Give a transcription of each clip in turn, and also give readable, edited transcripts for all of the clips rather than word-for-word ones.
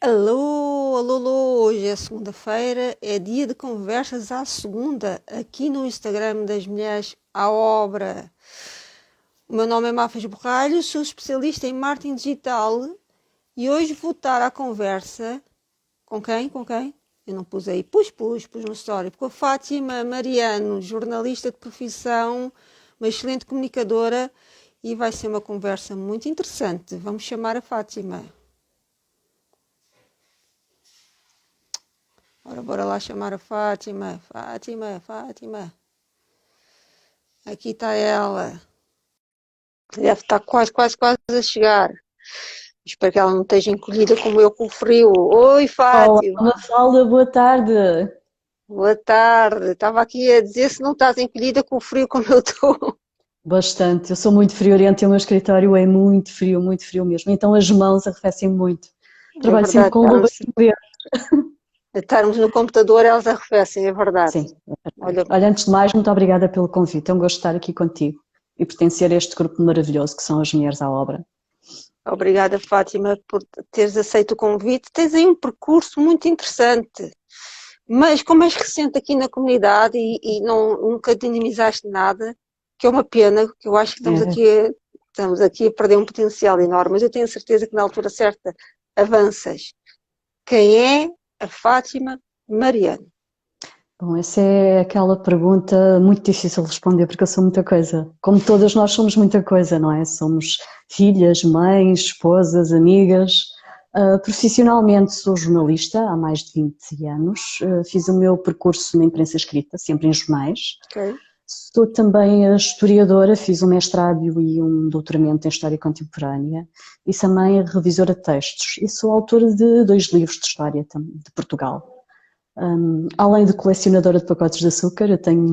Alô, alô, alô, hoje é segunda-feira, é dia de conversas à segunda, aqui no Instagram das Mulheres à Obra. O meu nome é Mafas Borralho, sou especialista em marketing digital e hoje vou estar à conversa com quem? Com quem? Eu não pus aí, pus no story, com a Fátima Mariano, jornalista de profissão, uma excelente comunicadora e vai ser uma conversa muito interessante. Vamos chamar a Fátima. Ora, bora lá chamar a Fátima. Fátima, Fátima. Aqui está ela. Deve estar quase a chegar. Espero que ela não esteja encolhida como eu com o frio. Oi, Olá, Fátima. Mafalda, boa tarde. Boa tarde. Estava aqui a dizer se não estás encolhida com o frio como eu estou. Bastante, eu sou muito friorenta e o meu escritório é muito frio mesmo. Então as mãos arrefecem muito. É Trabalho sempre verdade, com luvas de ver. estarmos no computador, elas arrefecem, é verdade. Sim, é verdade. Olha, Olha, antes de mais, muito obrigada pelo convite. É um gosto estar aqui contigo e pertencer a este grupo maravilhoso que são as Mulheres à Obra. obrigada, Fátima, por teres aceito o convite. Tens aí um percurso muito interessante. Mas como és recente aqui na comunidade e nunca dinamizaste nada, que é uma pena, que eu acho que É, estamos aqui a perder um potencial enorme, mas eu tenho certeza que na altura certa avanças. Quem é a Fátima Mariano? bom, essa é aquela pergunta muito difícil de responder porque eu sou muita coisa. Como todas nós somos muita coisa, não é? Somos filhas, mães, esposas, amigas. Profissionalmente sou jornalista há mais de 20 anos. Fiz o meu percurso na imprensa escrita, sempre em jornais. Ok? Sou também a historiadora, fiz um mestrado e um doutoramento em História Contemporânea e também a revisora de textos. E sou autora de 2 livros de História de Portugal. Além de colecionadora de pacotes de açúcar, eu tenho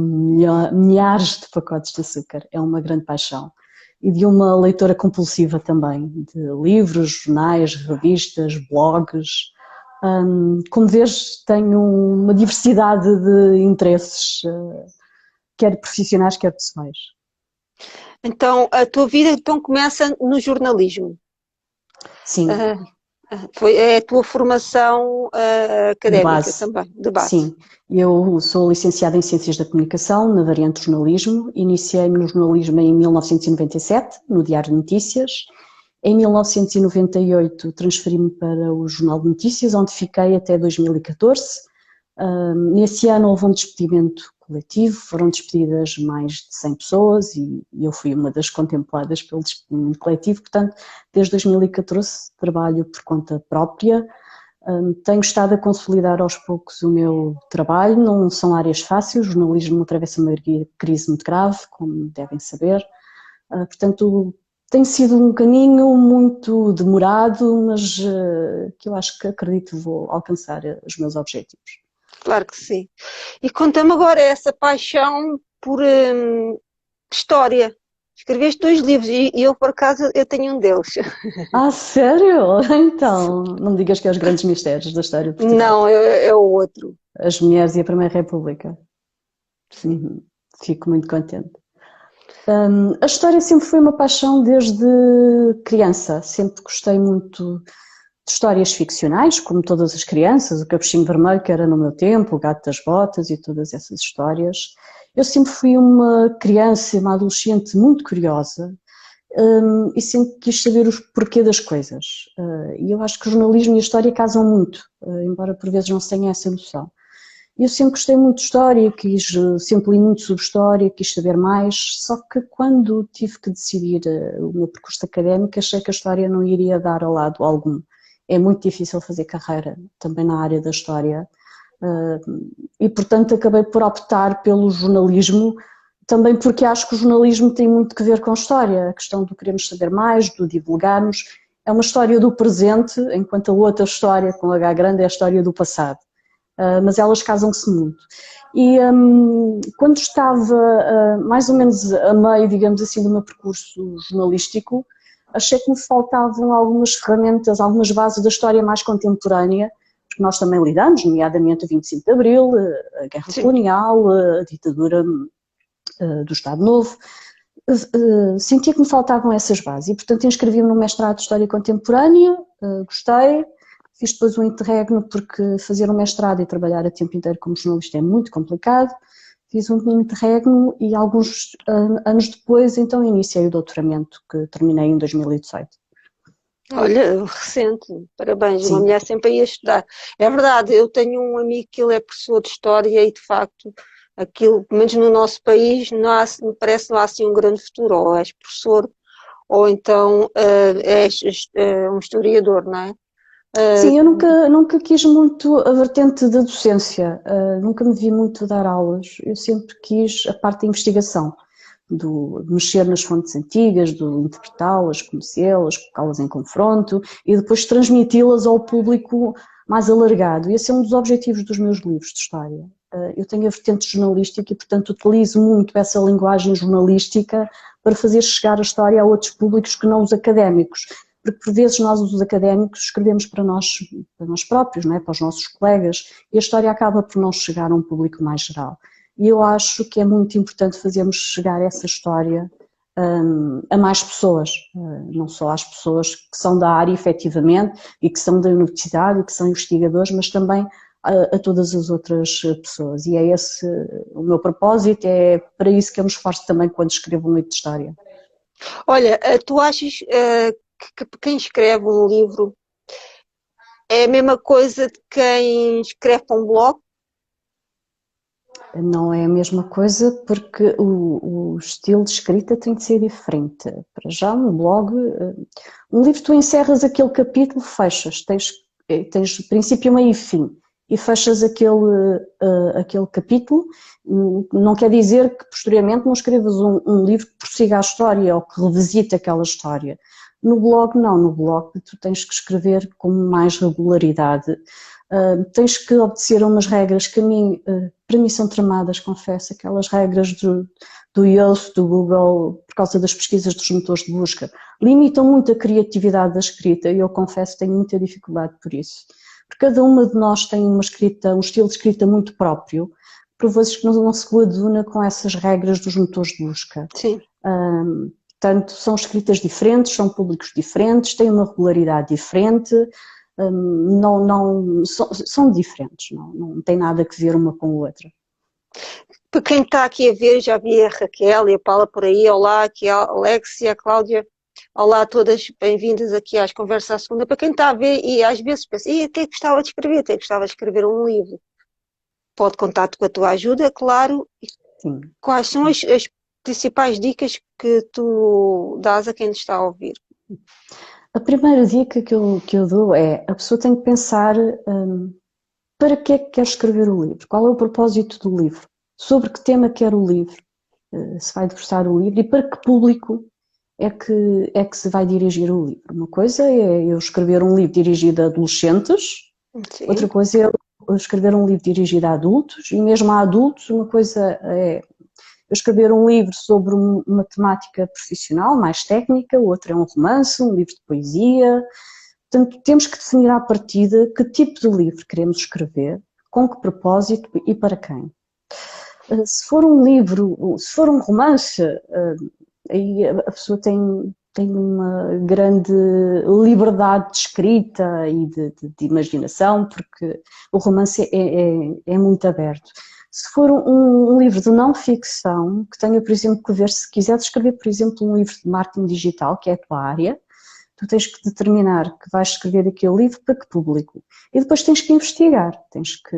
milhares de pacotes de açúcar, é uma grande paixão. E de uma leitora compulsiva também, de livros, jornais, revistas, blogs. Como vês, tenho uma diversidade de interesses, quer profissionais, quer pessoais. Então, a tua vida então começa no jornalismo. Sim, Ah, é a tua formação de académica base. também, de base. Sim, eu sou licenciada em Ciências da Comunicação, na variante jornalismo. Iniciei-me no jornalismo em 1997, no Diário de Notícias. Em 1998 transferi-me para o Jornal de Notícias, onde fiquei até 2014. Nesse ano houve um despedimento coletivo, foram despedidas mais de 100 pessoas e eu fui uma das contempladas pelo despedimento coletivo, portanto, desde 2014 trabalho por conta própria. Tenho estado a consolidar aos poucos o meu trabalho, não são áreas fáceis, o jornalismo atravessa uma crise muito grave, como devem saber, portanto tem sido um caminho muito demorado, mas que eu acho que acredito vou alcançar os meus objetivos. Claro que sim. E conta-me agora essa paixão por história. Escreveste 2 livros e eu, por acaso, eu tenho um deles. Ah, sério? Então, não me digas que é os grandes mistérios da história de Portugal. Não, é o outro. As Mulheres e a Primeira República. Sim. Uhum. Fico muito contente. A história sempre foi uma paixão desde criança. Sempre gostei muito de histórias ficcionais, como todas as crianças, o Capuchinho Vermelho, que era no meu tempo, o Gato das Botas e todas essas histórias. Eu sempre fui uma criança e uma adolescente muito curiosa, e sempre quis saber o porquê das coisas. E eu acho que o jornalismo e a história casam muito, embora por vezes não se tenha essa noção. Eu sempre gostei muito de história, sempre li muito sobre história, quis saber mais, só que quando tive que decidir o meu percurso académico, achei que a história não iria dar a lado algum. É muito difícil fazer carreira também na área da história, e portanto acabei por optar pelo jornalismo, também porque acho que o jornalismo tem muito que ver com a história, a questão do queremos saber mais, do divulgarmos. É uma história do presente, enquanto a outra história, com H grande, é a história do passado. Mas elas casam-se muito. E quando estava mais ou menos a meio, digamos assim, do meu percurso jornalístico, achei que me faltavam algumas ferramentas, algumas bases da história mais contemporânea, porque nós também lidamos, nomeadamente o 25 de Abril, a Guerra Sim. Colonial, a ditadura do Estado Novo. Sentia que me faltavam essas bases e, portanto, inscrevi-me no mestrado de História Contemporânea, gostei, Fiz depois um interregno porque fazer um mestrado e trabalhar a tempo inteiro como jornalista é muito complicado. Fiz um interregno e alguns anos depois então iniciei o doutoramento que terminei em 2018. Olha, recente, parabéns, uma Sim. mulher sempre aí a estudar. É verdade, eu tenho um amigo que ele é professor de História e de facto aquilo, pelo menos no nosso país, não há, me parece que não há assim um grande futuro, ou és professor ou então és um historiador, não é? Sim, eu nunca quis muito a vertente da docência, nunca me vi muito dar aulas, eu sempre quis a parte da investigação, de mexer nas fontes antigas, de interpretá-las, conhecê-las, colocá-las em confronto e depois transmiti-las ao público mais alargado. E esse é um dos objetivos dos meus livros de história. Eu tenho a vertente jornalística e, portanto, utilizo muito essa linguagem jornalística para fazer chegar a história a outros públicos que não os académicos. Porque por vezes nós, os académicos, escrevemos para nós próprios, não é? Para os nossos colegas, e a história acaba por não chegar a um público mais geral. E eu acho que é muito importante fazermos chegar essa história a mais pessoas, não só às pessoas que são da área efetivamente e que são da universidade e que são investigadores, mas também a todas as outras pessoas. E é esse o meu propósito, é para isso que eu me esforço também quando escrevo um livro de história. Olha, tu achas que quem escreve um livro é a mesma coisa de quem escreve para um blog? Não é a mesma coisa porque o estilo de escrita tem de ser diferente. Para já, no blog, um livro tu encerras aquele capítulo, fechas, tens princípio, meio e fim, e fechas aquele capítulo. Não quer dizer que posteriormente não escrevas um livro que prossiga a história ou que revisite aquela história. No blog não, no blog tu tens que escrever com mais regularidade. Tens que obedecer a umas regras que para mim são tramadas, confesso, aquelas regras do Yoast, do Google, por causa das pesquisas dos motores de busca. Limitam muito a criatividade da escrita e eu confesso que tenho muita dificuldade por isso. Porque cada uma de nós tem uma escrita, um estilo de escrita muito próprio, por vezes que não se coaduna com essas regras dos motores de busca. Sim. Portanto, são escritas diferentes, são públicos diferentes, têm uma regularidade diferente, são diferentes, não tem nada a ver uma com a outra. Para quem está aqui a ver, já vi a Raquel e a Paula por aí, olá, aqui a Alexia, a Cláudia, olá a todas, bem-vindas aqui às conversas à segunda. Para quem está a ver e às vezes pensa, até gostava de escrever, até gostava de escrever um livro. Pode contar com a tua ajuda, claro. Sim. Quais são as principais dicas que tu dás a quem te está a ouvir? A primeira dica que eu dou é, a pessoa tem que pensar para que é que quer escrever o livro, qual é o propósito do livro, sobre que tema quer o livro, se vai debruçar o livro e para que público é que se vai dirigir o livro. Uma coisa é eu escrever um livro dirigido a adolescentes, Sim. Outra coisa é eu escrever um livro dirigido a adultos e mesmo a adultos, uma coisa é eu escrever um livro sobre uma temática profissional, mais técnica, outra é um romance, um livro de poesia. Portanto, temos que definir à partida que tipo de livro queremos escrever, com que propósito e para quem. Se for um livro, se for um romance, aí a pessoa tem uma grande liberdade de escrita e de imaginação, porque o romance é muito aberto. Se for um livro de não ficção, que tenha, por exemplo, que ver, se quiseres escrever, por exemplo, um livro de marketing digital, que é a tua área, tu tens que determinar que vais escrever aquele livro para que público. E depois tens que investigar, tens que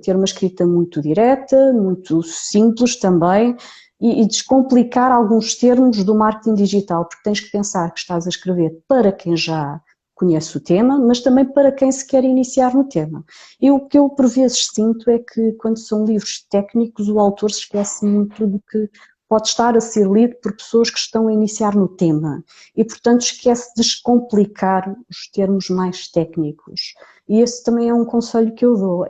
ter uma escrita muito direta, muito simples também, e descomplicar alguns termos do marketing digital, porque tens que pensar que estás a escrever para quem já conhece o tema, mas também para quem se quer iniciar no tema. E o que eu por vezes sinto é que quando são livros técnicos o autor se esquece muito do que pode estar a ser lido por pessoas que estão a iniciar no tema e portanto esquece de descomplicar os termos mais técnicos. E esse também é um conselho que eu dou,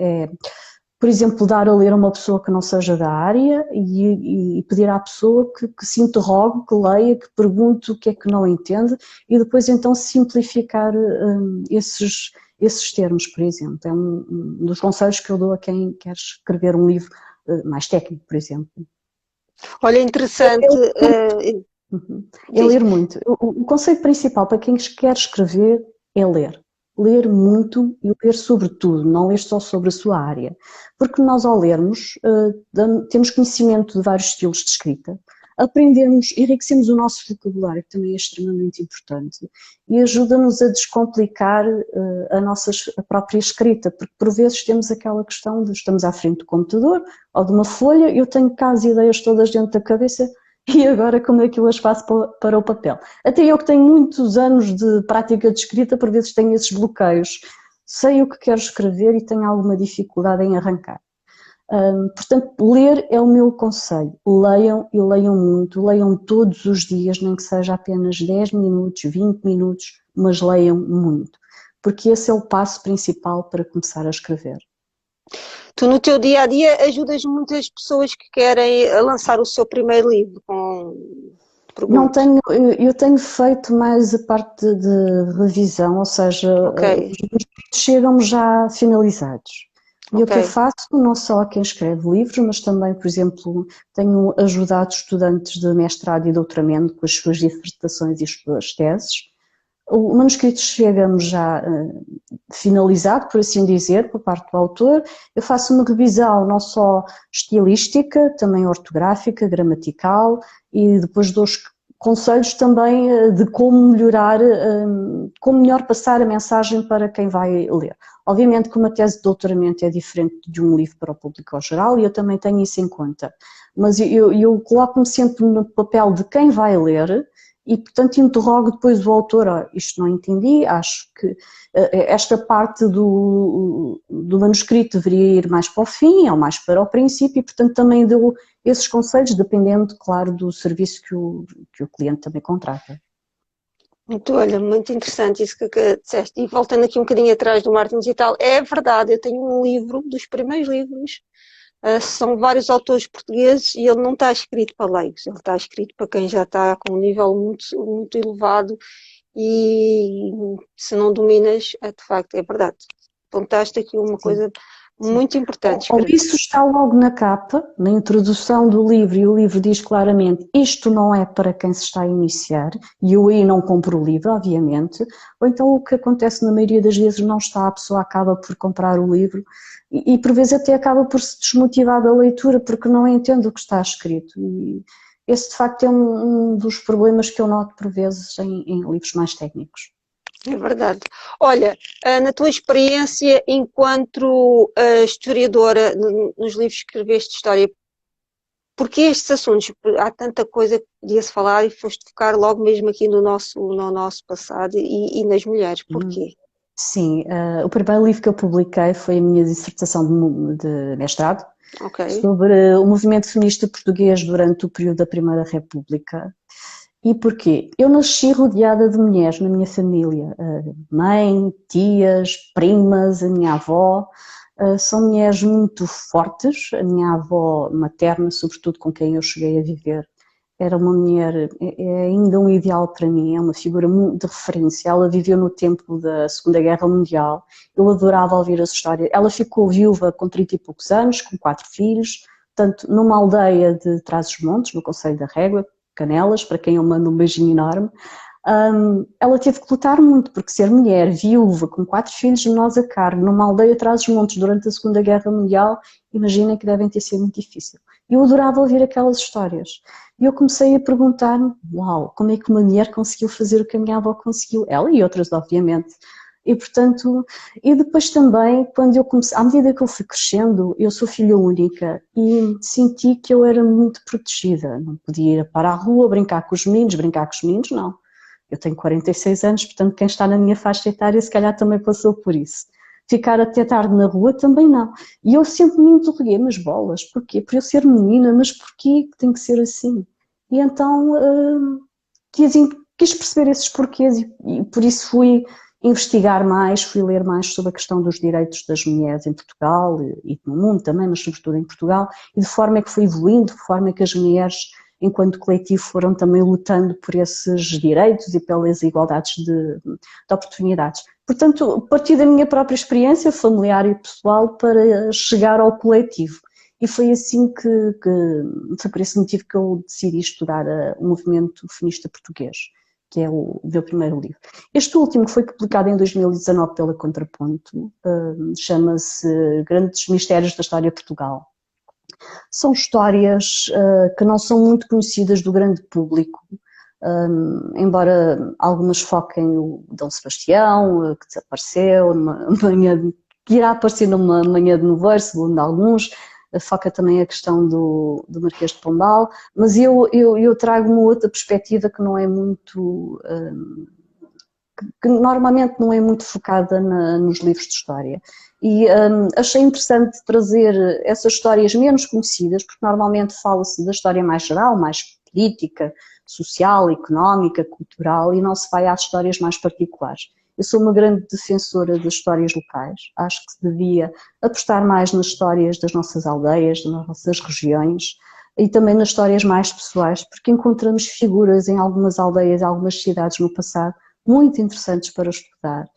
por exemplo, dar a ler a uma pessoa que não seja da área e pedir à pessoa que se interrogue, que leia, que pergunte o que é que não entende e depois então simplificar esses termos, por exemplo. É um dos conselhos que eu dou a quem quer escrever um livro mais técnico, por exemplo. Olha, interessante. É ler muito. O conceito principal para quem quer escrever é ler. ler muito e ler sobre tudo, não ler só sobre a sua área. Porque nós, ao lermos, temos conhecimento de vários estilos de escrita, aprendemos, enriquecemos o nosso vocabulário, que também é extremamente importante, e ajuda-nos a descomplicar a própria escrita, porque por vezes temos aquela questão de estamos à frente do computador ou de uma folha, eu tenho cá as ideias todas dentro da cabeça, e agora como é que eu as faço para o papel? Até eu que tenho muitos anos de prática de escrita, por vezes tenho esses bloqueios. Sei o que quero escrever e tenho alguma dificuldade em arrancar. Portanto, ler é o meu conselho. Leiam e leiam muito, leiam todos os dias, nem que seja apenas 10 minutos, 20 minutos, mas leiam muito, porque esse é o passo principal para começar a escrever. Tu, no teu dia a dia, ajudas muitas pessoas que querem lançar o seu primeiro livro com Não perguntas. tenho, eu tenho feito mais a parte de revisão, ou seja, Ok, os manuscritos chegam já finalizados. E o ok. que eu faço, não só a quem escreve livros, mas também, por exemplo, tenho ajudado estudantes de mestrado e doutoramento com as suas dissertações e as suas teses. O manuscrito chega-me já finalizado, por assim dizer, por parte do autor. Eu faço uma revisão não só estilística, também ortográfica, gramatical, e depois dou conselhos também de como melhorar, como melhor passar a mensagem para quem vai ler. Obviamente que uma tese de doutoramento é diferente de um livro para o público geral e eu também tenho isso em conta, mas eu coloco-me sempre no papel de quem vai ler e, portanto, interrogo depois o autor, isto não entendi, acho que esta parte do manuscrito deveria ir mais para o fim ou mais para o princípio e, portanto, também dou esses conselhos, dependendo, claro, do serviço que o cliente também contrata. Olha, muito interessante isso que disseste. E voltando aqui um bocadinho atrás do marketing digital, é verdade, eu tenho um livro, dos primeiros livros, são vários autores portugueses e ele não está escrito para leigos, ele está escrito para quem já está com um nível muito, muito elevado e se não dominas, de facto, é verdade. Apontaste aqui uma Sim. coisa muito importante. Ou isso está logo na capa, na introdução do livro, e o livro diz claramente isto não é para quem se está a iniciar, e eu aí não compro o livro, obviamente, ou então o que acontece na maioria das vezes não está, a pessoa acaba por comprar o livro e por vezes até acaba por se desmotivar da leitura porque não entende o que está escrito. E esse de facto é um dos problemas que eu noto por vezes em livros mais técnicos. É verdade. Olha, na tua experiência enquanto historiadora, nos livros que escreveste de história, porquê estes assuntos? Há tanta coisa que podia-se falar e foste focar logo mesmo aqui no nosso passado e nas mulheres. Porquê? Sim, o primeiro livro que eu publiquei foi a minha dissertação de mestrado Ok. sobre o movimento feminista português durante o período da Primeira República. E porquê? Eu nasci rodeada de mulheres na minha família, mãe, tias, primas, a minha avó, são mulheres muito fortes, a minha avó materna, sobretudo com quem eu cheguei a viver, era uma mulher, é ainda um ideal para mim, é uma figura de referência, ela viveu no tempo da Segunda Guerra Mundial, eu adorava ouvir as histórias, ela ficou viúva com 30 e poucos anos, com 4 filhos, portanto, numa aldeia de Trás-os-Montes, no Concelho da Régua, Canelas, para quem eu mando um beijinho enorme. Ela teve que lutar muito, porque ser mulher, viúva, com 4 filhos menores a cargo, numa aldeia atrás dos montes durante a Segunda Guerra Mundial, imaginem que devem ter sido muito difícil. Eu adorava ouvir aquelas histórias. E eu comecei a perguntar-me, uau, como é que uma mulher conseguiu fazer o que a minha avó conseguiu? Ela e outras, obviamente. E, portanto, e depois também, quando eu comecei, à medida que eu fui crescendo, eu sou filha única e senti que eu era muito protegida. Não podia ir para a rua brincar com os meninos, não. Eu tenho 46 anos, portanto, quem está na minha faixa etária se calhar também passou por isso. Ficar até tarde na rua também não. E eu sempre me interroguei, mas bolas, porquê? Por eu ser menina, mas porquê que tem que ser assim? E então quis perceber esses porquês e por isso fui investigar mais, fui ler mais sobre a questão dos direitos das mulheres em Portugal e no mundo também, mas sobretudo em Portugal, e de forma é que foi evoluindo, de forma é que as mulheres, enquanto coletivo, foram também lutando por esses direitos e pelas igualdades de oportunidades. Portanto, a partir da minha própria experiência familiar e pessoal para chegar ao coletivo. E foi assim foi por esse motivo que eu decidi estudar o movimento feminista português, que é o meu primeiro livro. Este último, que foi publicado em 2019 pela Contraponto, chama-se Grandes Mistérios da História de Portugal. São histórias que não são muito conhecidas do grande público, embora algumas foquem o Dom Sebastião, que desapareceu, que irá aparecer numa manhã de nevoeiro, segundo alguns, foca também a questão do Marquês de Pombal, mas eu trago uma outra perspectiva que não é muito, que normalmente não é muito focada nos livros de história. E achei interessante trazer essas histórias menos conhecidas, porque normalmente fala-se da história mais geral, mais política, social, económica, cultural, e não se vai às histórias mais particulares. Eu sou uma grande defensora das histórias locais, acho que se devia apostar mais nas histórias das nossas aldeias, das nossas regiões, e também nas histórias mais pessoais, porque encontramos figuras em algumas aldeias, algumas cidades no passado, muito interessantes para estudar.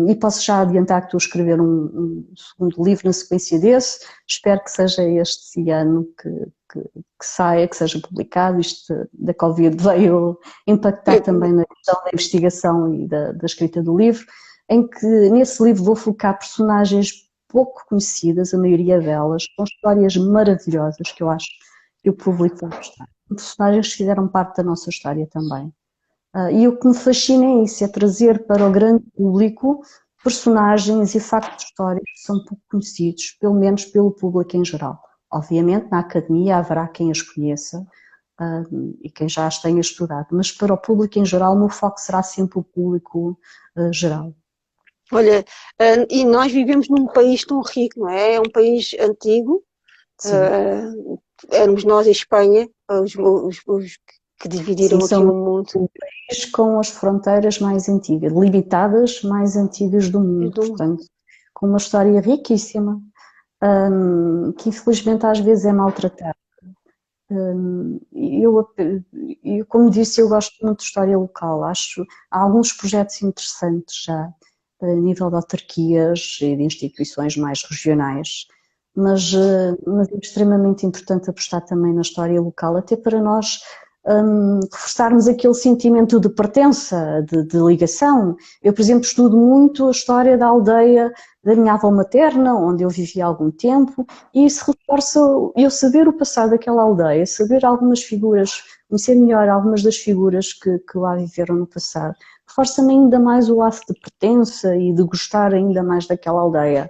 E posso já adiantar que estou a escrever um segundo livro na sequência desse, espero que seja este ano que saia, que seja publicado. Isto da Covid veio impactar também na questão da investigação e da escrita do livro, em que nesse livro vou focar personagens pouco conhecidas, a maioria delas, com histórias maravilhosas que eu acho que o público vai gostar. Personagens que fizeram parte da nossa história também. E o que me fascina é isso, é trazer para o grande público personagens e factos históricos que são pouco conhecidos, pelo menos pelo público em geral. Obviamente, na academia haverá quem as conheça e quem já as tenha estudado, mas para o público em geral, o meu foco será sempre o público geral. Olha, e nós vivemos num país tão rico, não é? É um país antigo, éramos nós e Espanha, os que dividiram Sim, aqui o são mundo. o país com as fronteiras mais antigas, limitadas mais antigas do mundo, portanto, com uma história riquíssima, que infelizmente às vezes é maltratada. Eu, como disse, eu gosto muito de história local, acho há alguns projetos interessantes já, a nível de autarquias e de instituições mais regionais, mas é extremamente importante apostar também na história local, até para nós reforçarmos aquele sentimento de pertença, de ligação. Eu, por exemplo, estudo muito a história da aldeia da minha avó materna, onde eu vivi há algum tempo, e isso reforça eu saber o passado daquela aldeia, saber algumas figuras, conhecer melhor algumas das figuras que lá viveram no passado, reforça-me ainda mais o laço de pertença e de gostar ainda mais daquela aldeia.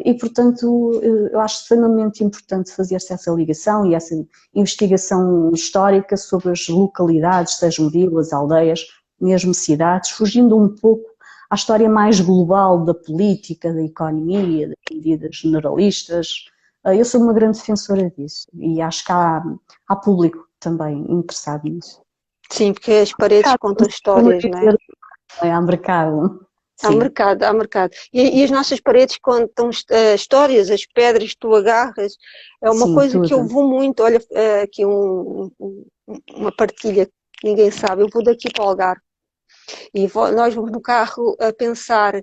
E, portanto, eu acho extremamente importante fazer-se essa ligação e essa investigação histórica sobre as localidades, sejam vilas, aldeias, mesmo cidades, fugindo um pouco à história mais global da política, da economia, das medidas generalistas. Eu sou uma grande defensora disso e acho que há público também interessado nisso. Sim, porque as paredes contam histórias, não é? Há mercado. Há mercado, há mercado. E as nossas paredes contam histórias, as pedras que tu agarras, é uma coisa que eu vou muito. Olha, aqui uma partilha que ninguém sabe, eu vou daqui para o Algarve e nós vamos no carro a pensar,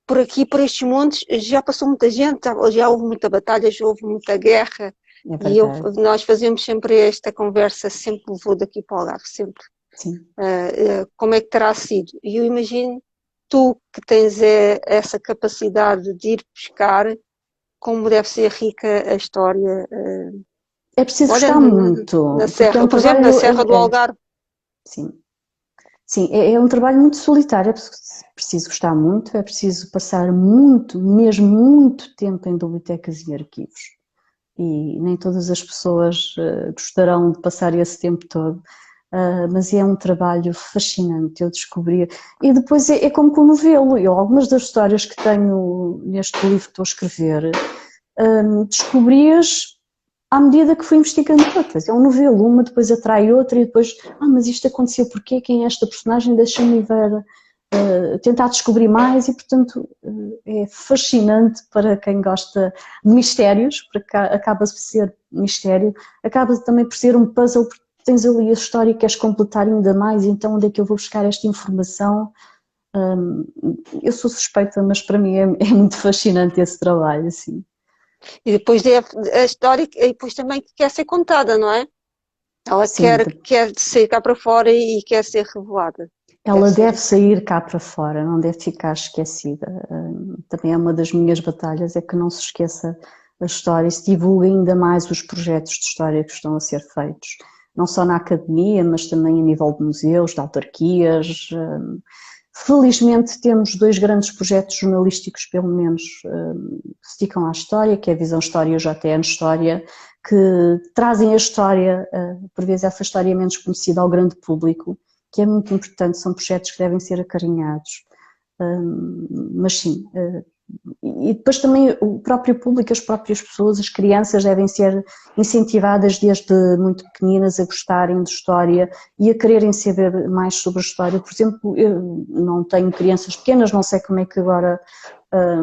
por aqui, por estes montes, já passou muita gente, já houve muita batalha, já houve muita guerra, e nós fazemos sempre esta conversa, sempre vou daqui para o Algarve, sempre. Como é que terá sido? E eu imagino tu que tens essa capacidade de ir pescar, como deve ser rica a história. É preciso gostar muito. Na Serra, por exemplo, na Serra do Algarve. Sim, é um trabalho muito solitário, é preciso gostar muito, é preciso passar muito, mesmo muito tempo em bibliotecas e arquivos. E nem todas as pessoas gostarão de passar esse tempo todo. Mas é um trabalho fascinante, eu descobri. E depois é como com o novelo. Eu, algumas das histórias que tenho neste livro que estou a escrever, descobri-as à medida que fui investigando outras. É um novelo, uma depois atrai outra e depois, mas isto aconteceu porquê? Quem é esta personagem? Deixa-me ver, tentar descobrir mais e, portanto, é fascinante para quem gosta de mistérios, porque acaba-se por ser mistério, acaba também por ser um puzzle, porque tens ali a história e queres completar ainda mais, então onde é que eu vou buscar esta informação? Eu sou suspeita, mas para mim é muito fascinante esse trabalho, assim. E depois a história, e depois também quer ser contada, não é? Ela quer sair cá para fora e quer ser revelada. Ela ser. deve sair cá para fora, não deve ficar esquecida. Também é uma das minhas batalhas, é que não se esqueça a história e se divulgue ainda mais os projetos de história que estão a ser feitos. Não só na academia, mas também a nível de museus, de autarquias. Felizmente temos 2 grandes projetos jornalísticos, pelo menos, que se dedicam à história, que é a Visão História e o JN História, que trazem a história, por vezes essa história é menos conhecida ao grande público, que é muito importante, são projetos que devem ser acarinhados. Mas sim, e depois também o próprio público, as próprias pessoas, as crianças devem ser incentivadas desde muito pequeninas a gostarem de história e a quererem saber mais sobre a história. Por exemplo, eu não tenho crianças pequenas, não sei como é que agora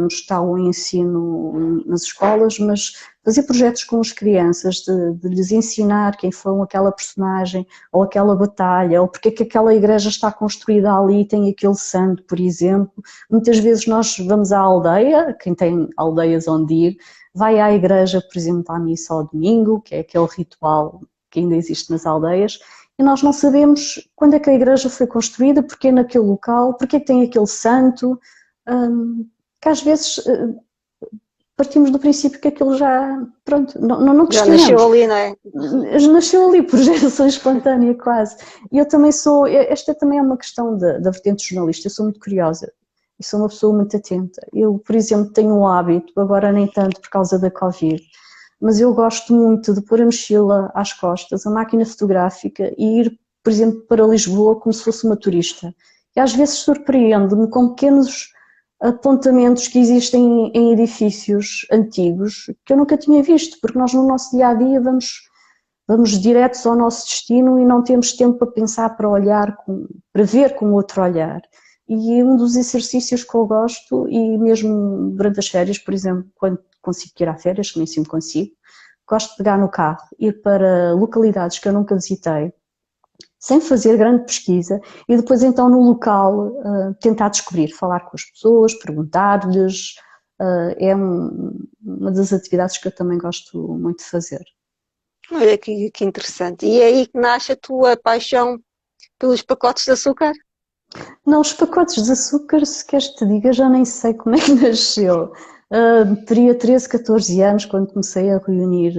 está o ensino nas escolas, mas fazer projetos com as crianças, de lhes ensinar quem foi aquela personagem ou aquela batalha, ou porque é que aquela igreja está construída ali e tem aquele santo, por exemplo. Muitas vezes nós vamos à aldeia, quem tem aldeias onde ir, vai à igreja, por exemplo, à missa ao domingo, que é aquele ritual que ainda existe nas aldeias, e nós não sabemos quando é que a igreja foi construída, porque é naquele local, porque é que tem aquele santo, que às vezes partimos do princípio que aquilo já, pronto, não Já nasceu questionamos. ali, não é? Nasceu ali por geração espontânea quase. E eu também sou, esta também é uma questão da vertente jornalista, eu sou muito curiosa e sou uma pessoa muito atenta. Eu, por exemplo, tenho um hábito, agora nem tanto por causa da Covid, mas eu gosto muito de pôr a mochila às costas, a máquina fotográfica e ir, por exemplo, para Lisboa como se fosse uma turista. E às vezes surpreendo-me com pequenos apontamentos que existem em edifícios antigos que eu nunca tinha visto, porque nós no nosso dia-a-dia vamos diretos ao nosso destino e não temos tempo para pensar, para olhar, para ver com outro olhar. E um dos exercícios que eu gosto, e mesmo durante as férias, por exemplo, quando consigo ir a férias, que nem sempre consigo, gosto de pegar no carro, ir para localidades que eu nunca visitei, sem fazer grande pesquisa, e depois então no local tentar descobrir, falar com as pessoas, perguntar-lhes, é uma das atividades que eu também gosto muito de fazer. Olha que interessante. E é aí que nasce a tua paixão pelos pacotes de açúcar? Não, os pacotes de açúcar, se queres que te diga, já nem sei como é que nasceu. Teria 13, 14 anos quando comecei a reunir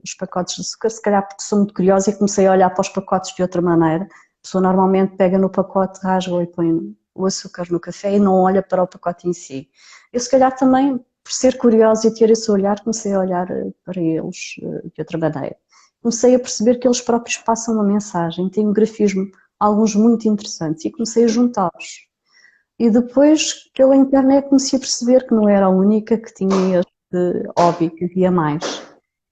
os pacotes de açúcar, se calhar porque sou muito curiosa e comecei a olhar para os pacotes de outra maneira. A pessoa normalmente pega no pacote, rasga e põe o açúcar no café e não olha para o pacote em si. Eu se calhar também, por ser curiosa e ter esse olhar, comecei a olhar para eles de outra maneira. Comecei a perceber que eles próprios passam uma mensagem, têm um grafismo, alguns muito interessantes, e comecei a juntá-los. E depois, pela internet, comecei a perceber que não era a única que tinha este hobby, que havia mais.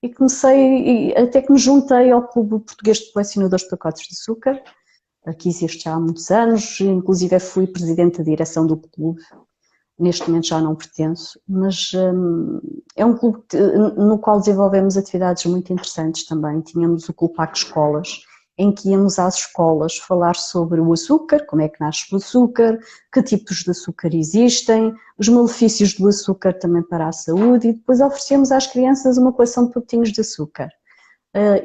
E comecei, até que me juntei ao Clube Português de Colecionadores de Pacotes de Açúcar, que existe já há muitos anos, inclusive fui presidente da direção do clube, neste momento já não pertenço, mas é um clube no qual desenvolvemos atividades muito interessantes também. Tínhamos o Clube Paco Escolas, em que íamos às escolas falar sobre o açúcar, como é que nasce o açúcar, que tipos de açúcar existem, os malefícios do açúcar também para a saúde, e depois oferecemos às crianças uma coleção de pacotinhos de açúcar.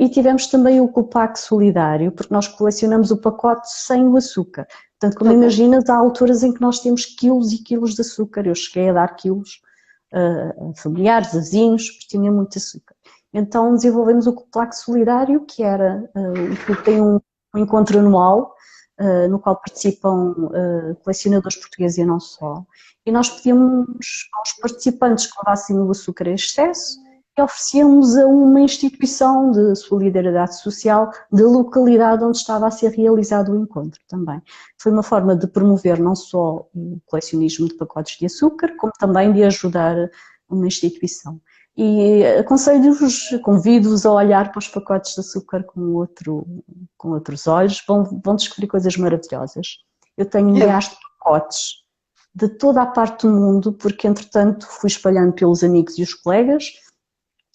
E tivemos também o Copac Solidário, porque nós colecionamos o pacote sem o açúcar. Portanto, como imaginas, há alturas em que nós temos quilos e quilos de açúcar. Eu cheguei a dar quilos a familiares, a vizinhos, porque tinha muito açúcar. Então desenvolvemos o Copac Solidário, que tem um encontro anual, no qual participam colecionadores portugueses e não só. E nós pedíamos aos participantes que levassem o açúcar em excesso, e oferecíamos a uma instituição de solidariedade social da localidade onde estava a ser realizado o encontro também. Foi uma forma de promover não só o colecionismo de pacotes de açúcar, como também de ajudar uma instituição. E convido-vos a olhar para os pacotes de açúcar com outros olhos, vão descobrir coisas maravilhosas. Eu tenho milhares de pacotes de toda a parte do mundo, porque entretanto fui espalhando pelos amigos e os colegas.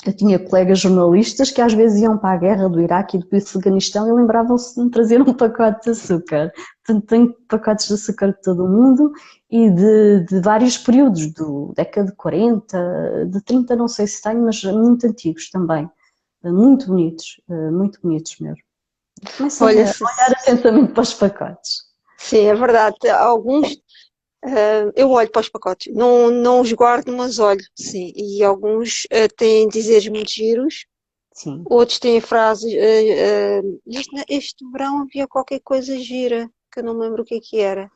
Eu tinha colegas jornalistas que às vezes iam para a guerra do Iraque e do Afeganistão e lembravam-se de me trazer um pacote de açúcar. Portanto, tenho pacotes de açúcar de todo o mundo e de vários períodos, da década de 40, de 30 não sei se tenho, mas muito antigos também. Muito bonitos mesmo. Comecem a olhar atentamente para os pacotes. Sim, é verdade. Alguns, eu olho para os pacotes, não os guardo, mas olho, sim. E alguns têm dizeres muito giros, Sim. outros têm frases. Este verão havia qualquer coisa gira, que eu não me lembro o que era.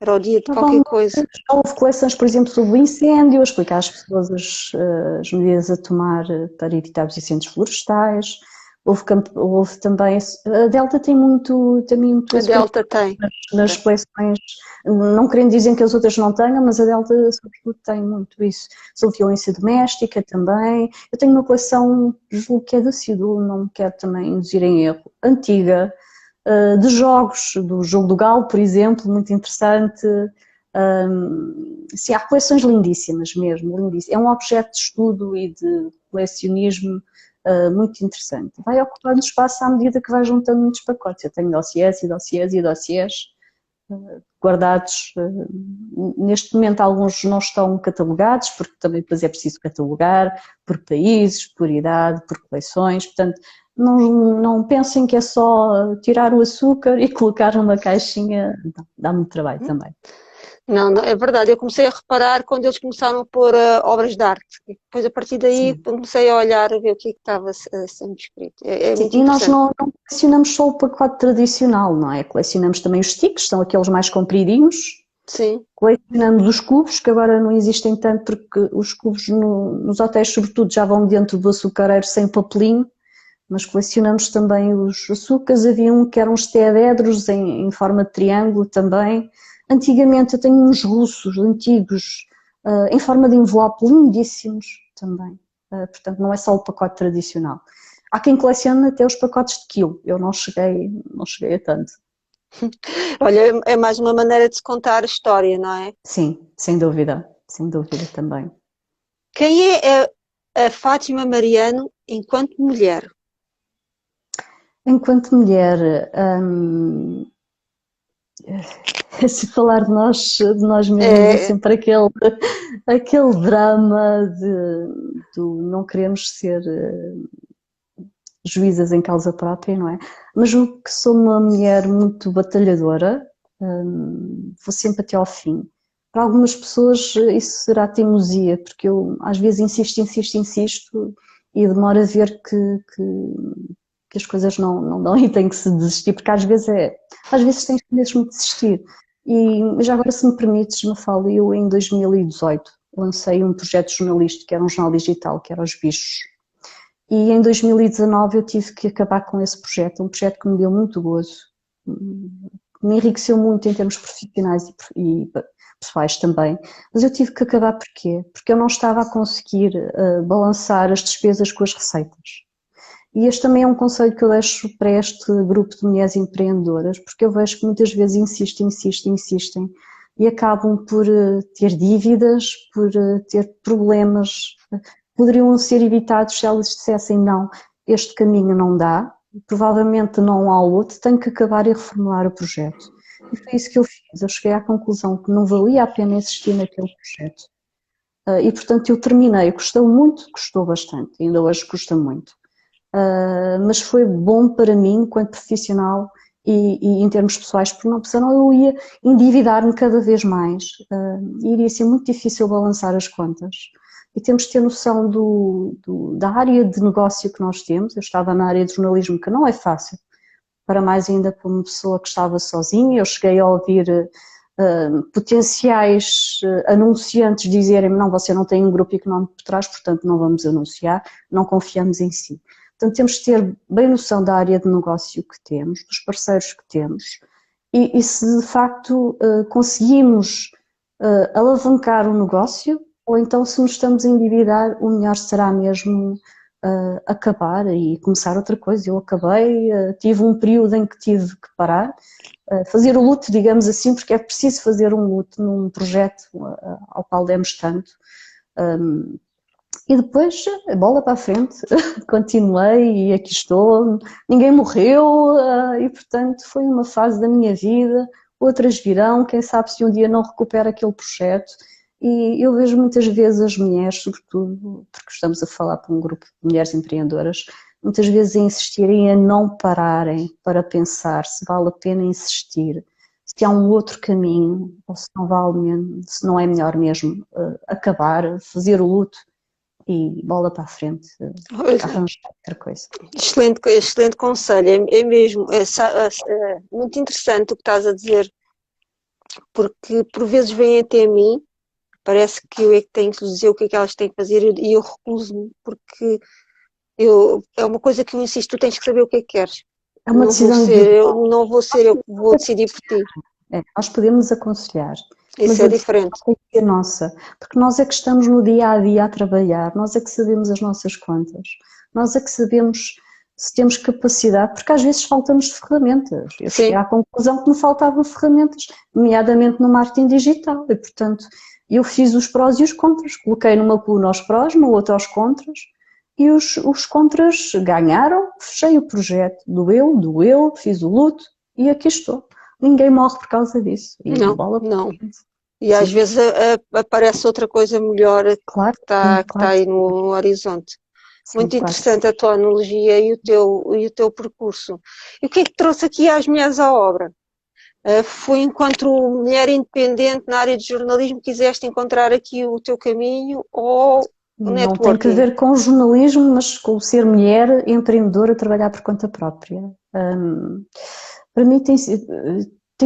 Era o dia de qualquer Normalmente coisa. já houve coleções, por exemplo, sobre o incêndio, a explicar às pessoas as medidas a tomar para evitar os incêndios florestais. Houve também, a Delta tem muito A esse cuidado Delta tem. nas Tem. coleções, não querendo dizer que as outras não tenham, mas a Delta, sobretudo, tem muito isso. Sobre violência doméstica também. Eu tenho uma coleção, julgo que é da Cidu, não me quero também induzir em erro, antiga, de jogos, do jogo do Galo, por exemplo, muito interessante. Sim, há coleções lindíssimas mesmo, lindíssimas. É um objeto de estudo e de colecionismo muito interessante. Vai ocupando espaço à medida que vai juntando muitos pacotes. Eu tenho dossiês e dossiês e dossiês guardados. Neste momento alguns não estão catalogados, porque também depois é preciso catalogar por países, por idade, por coleções, portanto não pensem que é só tirar o açúcar e colocar numa caixinha, dá muito trabalho também. Não, não, é verdade. Eu comecei a reparar quando eles começaram a pôr obras de arte. E depois, a partir daí, Sim. comecei a olhar, a ver o que é que estava sendo escrito. É Sim, muito e nós interessante. não colecionamos só o pacote tradicional, não é? Colecionamos também os sticks, são aqueles mais compridinhos. Sim, Colecionamos os cubos, que agora não existem tanto porque os cubos nos hotéis, sobretudo, já vão dentro do açucareiro sem papelinho, mas colecionamos também os açúcares. Havia um que eram os teedédros em forma de triângulo também. Antigamente eu tenho uns russos antigos em forma de envelope lindíssimos também. Portanto, não é só o pacote tradicional. Há quem colecione até os pacotes de quilo. Eu não cheguei a tanto. olha, é mais uma maneira de se contar a história, não é? Sim, sem dúvida também. Quem é a Fátima Mariano enquanto mulher? Enquanto mulher, se falar de nós mesmos é É, sempre aquele drama do não queremos ser juízas em causa própria, não é? Mas o que sou uma mulher muito batalhadora, vou sempre até ao fim. Para algumas pessoas isso será teimosia, porque eu às vezes insisto e demoro a ver que as coisas não dão e tem que se desistir, porque às vezes tens mesmo de desistir. E já agora, se me permites, Mafalda, eu em 2018 lancei um projeto jornalístico, que era um jornal digital, que era Os Bichos. E em 2019 eu tive que acabar com esse projeto, um projeto que me deu muito gozo, que me enriqueceu muito em termos profissionais e pessoais também, mas eu tive que acabar porquê? Porque eu não estava a conseguir balançar as despesas com as receitas. E este também é um conselho que eu deixo para este grupo de mulheres empreendedoras, porque eu vejo que muitas vezes insistem e acabam por ter dívidas, por ter problemas, poderiam ser evitados se elas dissessem não, este caminho não dá, provavelmente não há outro, tenho que acabar e reformular o projeto. E foi isso que eu fiz, eu cheguei à conclusão que não valia a pena insistir naquele projeto. E portanto eu terminei, custou bastante, ainda hoje custa muito. Mas foi bom para mim, enquanto profissional e em termos pessoais, porque não, senão eu ia endividar-me cada vez mais e iria ser muito difícil balançar as contas. E temos que ter noção da área de negócio que nós temos. Eu estava na área de jornalismo, que não é fácil, para mais ainda para uma pessoa que estava sozinha. Eu cheguei a ouvir potenciais anunciantes dizerem-me: não, você não tem um grupo económico por trás, portanto não vamos anunciar, não confiamos em si. Portanto, temos que ter bem noção da área de negócio que temos, dos parceiros que temos, e se de facto conseguimos alavancar o negócio, ou então se nos estamos a endividar, o melhor será mesmo acabar e começar outra coisa. Eu acabei, tive um período em que tive que parar, fazer o luto, digamos assim, porque é preciso fazer um luto num projeto ao qual demos tanto. E depois, bola para a frente, continuei e aqui estou. Ninguém morreu e, portanto, foi uma fase da minha vida. Outras virão, quem sabe se um dia não recupero aquele projeto. E eu vejo muitas vezes as mulheres, sobretudo, porque estamos a falar para um grupo de mulheres empreendedoras, muitas vezes a insistirem a não pararem para pensar se vale a pena insistir, se há um outro caminho, ou se não vale mesmo, se não é melhor mesmo acabar, fazer o luto e bola para a frente, Olha, arranjar outra coisa. excelente conselho, é mesmo, muito interessante o que estás a dizer, porque por vezes vêm até mim, parece que eu é que tenho que lhes dizer o que é que elas têm que fazer e eu recuso-me, porque é uma coisa que eu insisto, tu tens que saber o que é que queres. É uma decisão individual. Não vou ser eu que vou decidir por ti. Nós podemos aconselhar, Isso mas é a decisão diferente. tem que ser nossa, porque nós é que estamos no dia a dia a trabalhar, nós é que sabemos as nossas contas, nós é que sabemos se temos capacidade, porque às vezes faltam-nos ferramentas. Eu cheguei Sim, à conclusão que me faltavam ferramentas, nomeadamente no marketing digital, e portanto eu fiz os prós e os contras, coloquei numa coluna os prós, no outro os contras, e os contras ganharam, fechei o projeto, doeu, fiz o luto e aqui estou. Ninguém morre por causa disso. E não, bola para não. a frente. E às Sim, vezes aparece outra coisa melhor claro, que tá claro, aí no horizonte. sim, Muito claro. interessante a tua analogia e o teu percurso. E o que é que trouxe aqui às mulheres à obra? Foi enquanto mulher independente na área de jornalismo, quiseste encontrar aqui o teu caminho ou o Não tem que networking? ver com o jornalismo, mas com o ser mulher, empreendedora, trabalhar por conta própria. Para mim tem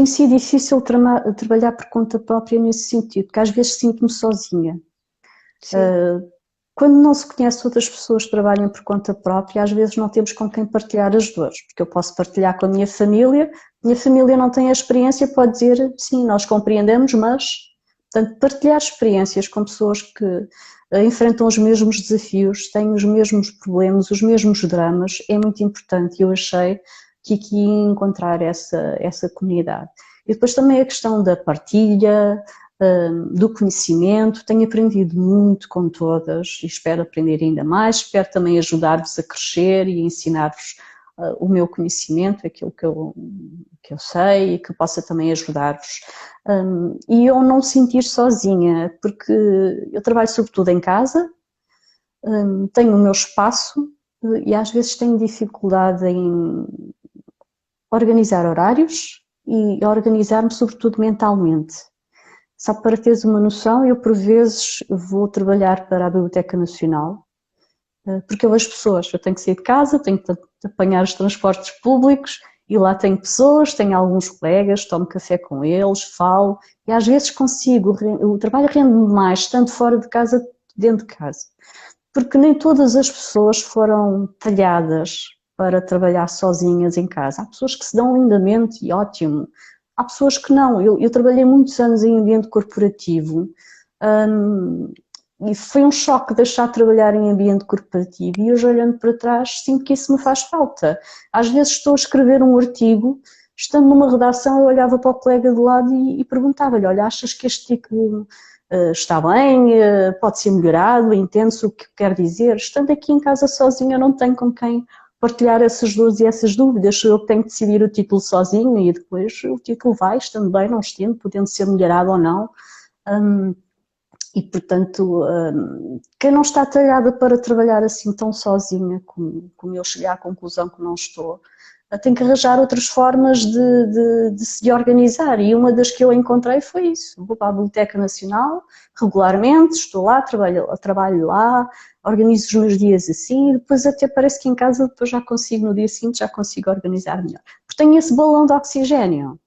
sido difícil trabalhar por conta própria nesse sentido, porque às vezes sinto-me sozinha. Sim, Quando não se conhece outras pessoas que trabalham por conta própria, às vezes não temos com quem partilhar as dores, porque eu posso partilhar com a minha família não tem a experiência, pode dizer, sim, nós compreendemos, mas, portanto, partilhar experiências com pessoas que enfrentam os mesmos desafios, têm os mesmos problemas, os mesmos dramas, é muito importante e eu achei que aqui ia encontrar essa comunidade. E depois também a questão da partilha, do conhecimento, tenho aprendido muito com todas e espero aprender ainda mais, espero também ajudar-vos a crescer e ensinar-vos o meu conhecimento, aquilo que eu sei e que possa também ajudar-vos. E eu não sentir sozinha, porque eu trabalho sobretudo em casa, tenho o meu espaço e às vezes tenho dificuldade em organizar horários e organizar-me sobretudo mentalmente. Só para teres uma noção, eu por vezes vou trabalhar para a Biblioteca Nacional, porque eu vejo pessoas, eu tenho que sair de casa, tenho que apanhar os transportes públicos e lá tenho pessoas, tenho alguns colegas, tomo café com eles, falo e às vezes consigo, o trabalho rende-me mais estando fora de casa que dentro de casa, porque nem todas as pessoas foram talhadas para trabalhar sozinhas em casa. Há pessoas que se dão lindamente e ótimo. Há pessoas que não. Eu trabalhei muitos anos em ambiente corporativo e foi um choque deixar de trabalhar em ambiente corporativo e hoje olhando para trás sinto que isso me faz falta. Às vezes estou a escrever um artigo, estando numa redação eu olhava para o colega do lado e perguntava-lhe, olha, achas que este artigo está bem, pode ser melhorado, entende-se o que quer dizer. Estando aqui em casa sozinha, eu não tenho com quem partilhar essas dores e essas dúvidas. Sou eu que tenho que decidir o título sozinho e depois o título vai, estando bem, não estando, podendo ser melhorado ou não. E, portanto, quem não está talhada para trabalhar assim tão sozinha, como eu cheguei à conclusão que não estou, tem que arranjar outras formas de se organizar. E uma das que eu encontrei foi isso. Vou para a Biblioteca Nacional regularmente, estou lá, trabalho lá, organizo os meus dias assim, e depois até parece que em casa depois já consigo, no dia seguinte, já consigo organizar melhor. Porque tenho esse balão de oxigênio.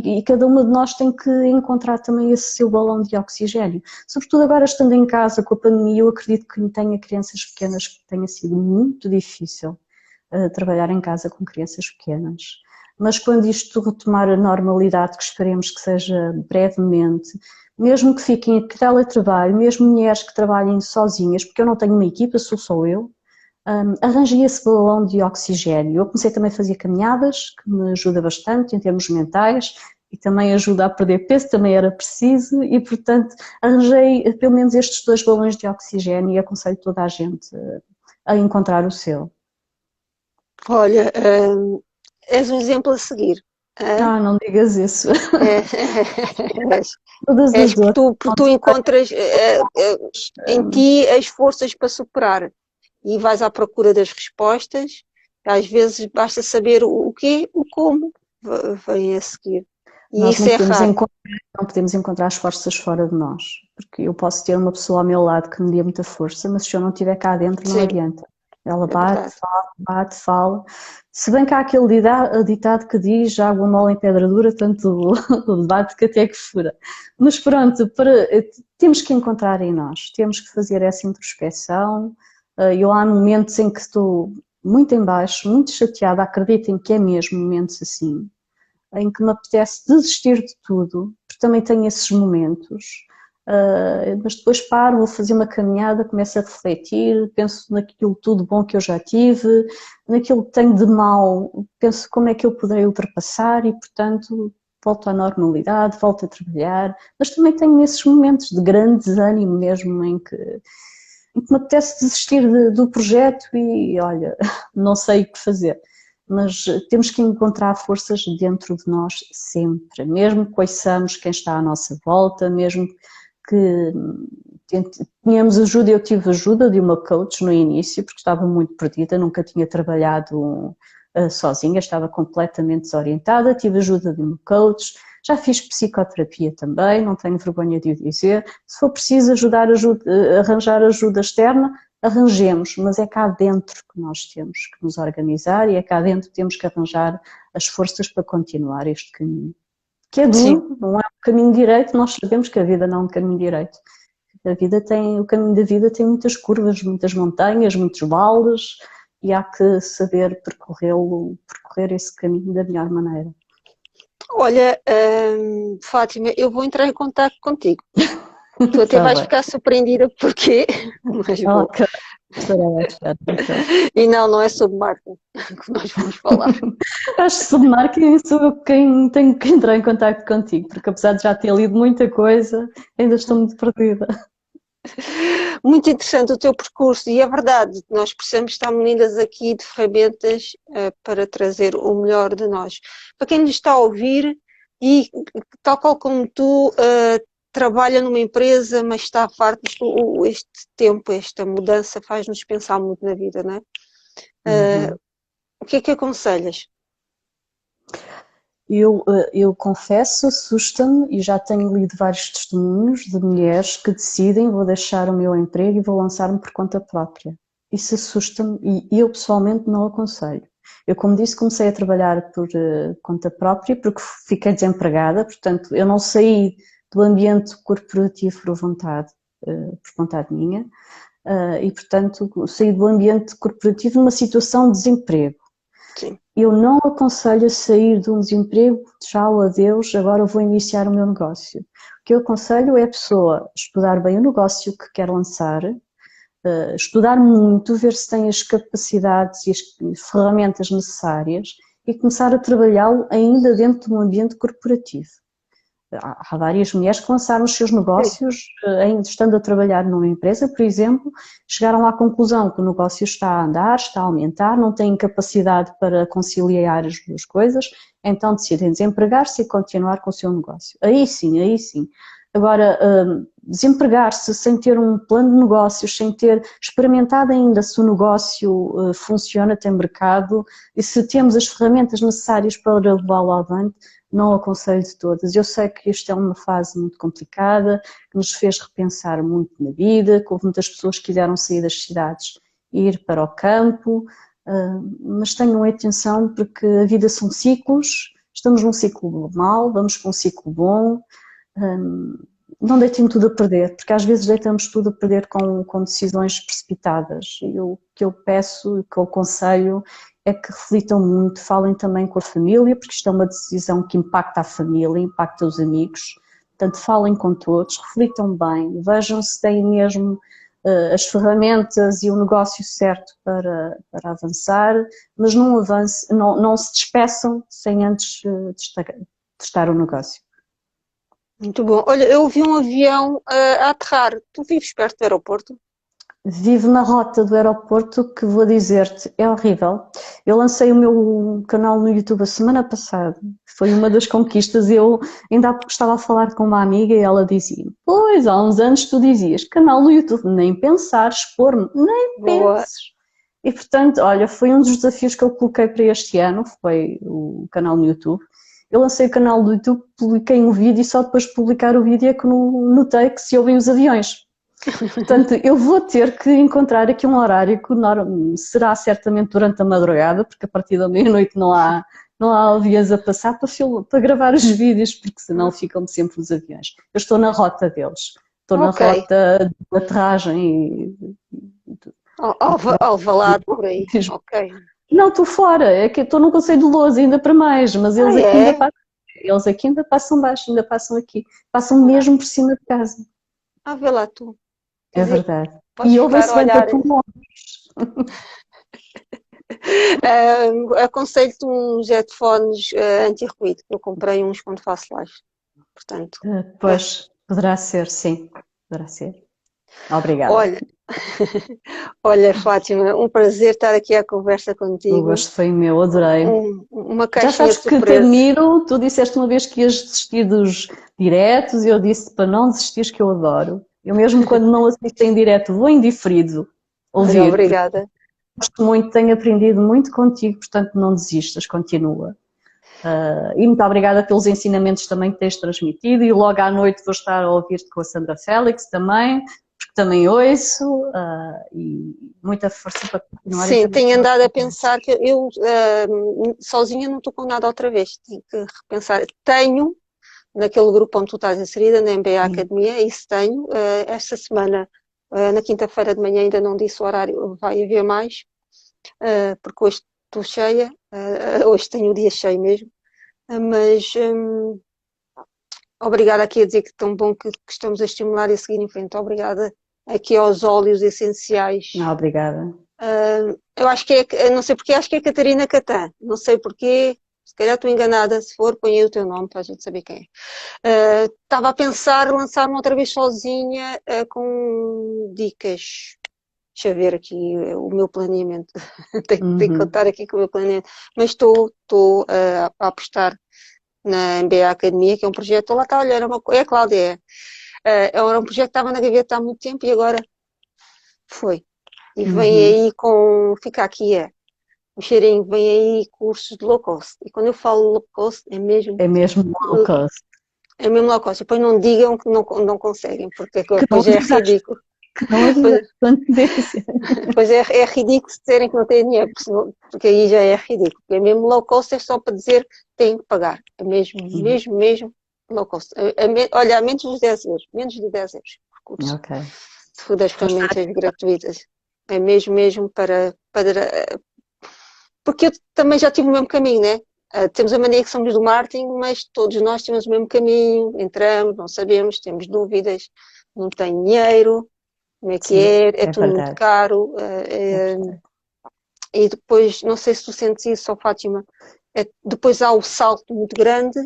E cada uma de nós tem que encontrar também esse seu balão de oxigênio. Sobretudo agora estando em casa com a pandemia, eu acredito que tenha crianças pequenas que tenha sido muito difícil trabalhar em casa com crianças pequenas. Mas quando isto retomar a normalidade, que esperemos que seja brevemente, mesmo que fiquem a teletrabalho, mesmo mulheres que trabalhem sozinhas, porque eu não tenho uma equipa, sou só eu, arranjei esse balão de oxigênio. Eu comecei também a fazer caminhadas, que me ajuda bastante em termos mentais e também ajuda a perder peso, também era preciso e, portanto, arranjei pelo menos estes 2 balões de oxigênio e aconselho toda a gente a encontrar o seu. olha, és um exemplo a seguir. Não digas isso. É, Todas és as dores porque tu encontras em ti as forças para superar e vais à procura das respostas. Às vezes basta saber o quê, o como vem a seguir. E Nós isso é raro. não podemos encontrar as forças fora de nós, porque eu posso ter uma pessoa ao meu lado que me dê muita força, mas se eu não estiver cá dentro não Sim, adianta. Ela é verdade. bate, fala. Se bem que há aquele ditado que diz água mole em pedra dura, tanto o debate que até que fura. Mas pronto, temos que encontrar em nós, temos que fazer essa introspeção. Eu há momentos em que estou muito em baixo, muito chateada, acreditem que é mesmo momentos assim em que me apetece desistir de tudo, porque também tenho esses momentos, mas depois paro, vou fazer uma caminhada, começo a refletir, penso naquilo tudo bom que eu já tive, naquilo que tenho de mal, penso como é que eu poderei ultrapassar e, portanto, volto à normalidade, volto a trabalhar, mas também tenho esses momentos de grande desânimo mesmo em que me apetece desistir do projeto e, olha, não sei o que fazer. Mas temos que encontrar forças dentro de nós sempre, mesmo que ouçamos quem está à nossa volta, mesmo que tenhamos ajuda. Eu tive ajuda de uma coach no início, porque estava muito perdida, nunca tinha trabalhado sozinha, estava completamente desorientada, tive ajuda de uma coach, já fiz psicoterapia também, não tenho vergonha de o dizer. Se for preciso arranjar ajuda externa, arranjemos, mas é cá dentro que nós temos que nos organizar e é cá dentro que temos que arranjar as forças para continuar este caminho. Que é Sim. duro, não é um caminho direito, nós sabemos que a vida não é um caminho direito. O caminho da vida tem muitas curvas, muitas montanhas, muitos vales e há que saber percorrer esse caminho da melhor maneira. Olha, Fátima, eu vou entrar em contato contigo. Tu até Está vais bem. ficar surpreendida porquê, mas vou. Ok, estarei à espera, então. E não, não é sobre marketing que nós vamos falar. Acho que sobre marketing sou eu quem tenho que entrar em contato contigo, porque apesar de já ter lido muita coisa, ainda estou muito perdida. Muito interessante o teu percurso e é verdade, nós precisamos estar munidas aqui de ferramentas para trazer o melhor de nós. Para quem nos está a ouvir e tal qual como tu trabalha numa empresa, mas está farto, este tempo, esta mudança faz-nos pensar muito na vida, não é? Uhum. O que é que aconselhas? Eu confesso, assusta-me e já tenho lido vários testemunhos de mulheres que decidem vou deixar o meu emprego e vou lançar-me por conta própria. Isso assusta-me e eu pessoalmente não aconselho. Eu, como disse, comecei a trabalhar por conta própria porque fiquei desempregada, portanto eu não saí do ambiente corporativo por vontade minha, e portanto saí do ambiente corporativo numa situação de desemprego. Sim. Eu não aconselho a sair de um desemprego, tchau, adeus, agora vou iniciar o meu negócio. O que eu aconselho é a pessoa estudar bem o negócio que quer lançar, estudar muito, ver se tem as capacidades e as ferramentas necessárias e começar a trabalhá-lo ainda dentro de um ambiente corporativo. Há várias mulheres que lançaram os seus negócios, estando a trabalhar numa empresa, por exemplo, chegaram à conclusão que o negócio está a andar, está a aumentar, não têm capacidade para conciliar as duas coisas, então decidem desempregar-se e continuar com o seu negócio. Aí sim, aí sim. Agora, desempregar-se sem ter um plano de negócios, sem ter experimentado ainda se o negócio funciona, tem mercado e se temos as ferramentas necessárias para levá-lo avante, não aconselho de todas. Eu sei que isto é uma fase muito complicada, que nos fez repensar muito na vida, que houve muitas pessoas que quiseram sair das cidades e ir para o campo, mas tenham atenção porque a vida são ciclos, estamos num ciclo mau, vamos para um ciclo bom, não deitem tudo a perder, porque às vezes deitamos tudo a perder com decisões precipitadas. E o que eu peço, o que eu aconselho é que reflitam muito, falem também com a família, porque isto é uma decisão que impacta a família, impacta os amigos, portanto falem com todos, reflitam bem, vejam se têm mesmo as ferramentas e o negócio certo para avançar, mas não se despeçam sem antes testar o negócio. Muito bom. Olha, eu vi um avião a aterrar. Tu vives perto do aeroporto? Vivo na rota do aeroporto que vou dizer-te, é horrível. Eu lancei o meu canal no YouTube a semana passada, foi uma das conquistas. Eu ainda há pouco estava a falar com uma amiga e ela dizia: pois, há uns anos tu dizias, canal no YouTube, nem pensar, expor-me, nem Boa. penses. E portanto, olha, foi um dos desafios que eu coloquei para este ano, foi o canal no YouTube. Eu lancei o canal do YouTube, publiquei um vídeo e só depois de publicar o vídeo é que notei que se ouvem os aviões. Portanto, eu vou ter que encontrar aqui um horário que será certamente durante a madrugada, porque a partir da meia-noite não há aviões a passar para gravar os vídeos, porque senão ficam sempre os aviões. Eu estou na rota deles, estou na Ok. rota de aterragem Alvalade por aí. e Ok. não, estou fora, é que estou no Conselho de Loures ainda para mais, mas Ah, é? eles aqui ainda passam baixo, ainda passam aqui, passam mesmo por cima de casa, Ah, vê lá tu. Quer é dizer, verdade. podes E ficar a ouvem-se bem para olhar. tu não. Aconselho-te uns headphones anti-ruído, que eu comprei uns quando faço live. Portanto, Pois, poderá ser, sim, poderá ser. Obrigada. olha, olha, Fátima, um prazer estar aqui à conversa O contigo. gosto foi meu, adorei. Uma Já caixinha sabes de que te surpresa. admiro, tu disseste uma vez que ias desistir dos diretos e eu disse para não desistires que eu adoro. Eu mesmo quando não assisto em direto vou em diferido Olha, ouvir, porque obrigada. gosto muito, tenho aprendido muito contigo, portanto não desistas, continua. E muito obrigada pelos ensinamentos também que tens transmitido e logo à noite vou estar a ouvir-te com a Sandra Félix também, porque também ouço, e muita força para continuar Sim, também. tenho andado a pensar que eu sozinha não estou com nada outra vez. Tenho que repensar. Tenho, naquele grupo onde tu estás inserida, na MBA Sim. Academia, isso tenho. Esta semana, na quinta-feira de manhã, ainda não disse o horário, vai haver mais, porque hoje estou cheia, hoje tenho o dia cheio mesmo. Mas obrigada aqui a dizer que tão bom que estamos a estimular e a seguir em frente. Obrigada aqui aos óleos essenciais. Obrigada. Eu acho que não sei porque, acho que é Catarina Catã. Não sei porquê, se calhar estou enganada. Se for, põe aí o teu nome para a gente saber quem é. Estava a pensar lançar-me outra vez sozinha com dicas. Deixa eu ver aqui o meu planeamento. Tenho que contar aqui com o meu planeamento. Mas estou a apostar na MBA Academia, que é um projeto. Lá está, olha, é a Cláudia. Era um projeto que estava na gaveta há muito tempo e agora foi. E vem aí fica aqui, o cheirinho, vem aí cursos de low cost. E quando eu falo low cost, É mesmo low cost. é mesmo low cost. Depois não digam que não conseguem, porque Que não depois é avisaste. ridículo. Que não avisaste. Depois é ridículo se disserem que não têm dinheiro, porque aí já é ridículo. Porque é mesmo low cost, é só para dizer que têm que pagar. É mesmo low cost. Olha, a menos de 10 euros. Menos de 10 euros por curso. Ok. Das ferramentas gratuitas. É mesmo para. Porque eu também já tive o mesmo caminho, né? Temos a mania que somos do marketing, mas todos nós temos o mesmo caminho, entramos, não sabemos, temos dúvidas, não tem dinheiro, como é que Sim, é tudo verdade. muito caro. E depois, não sei se tu sentes isso, Fátima, depois há o salto muito grande.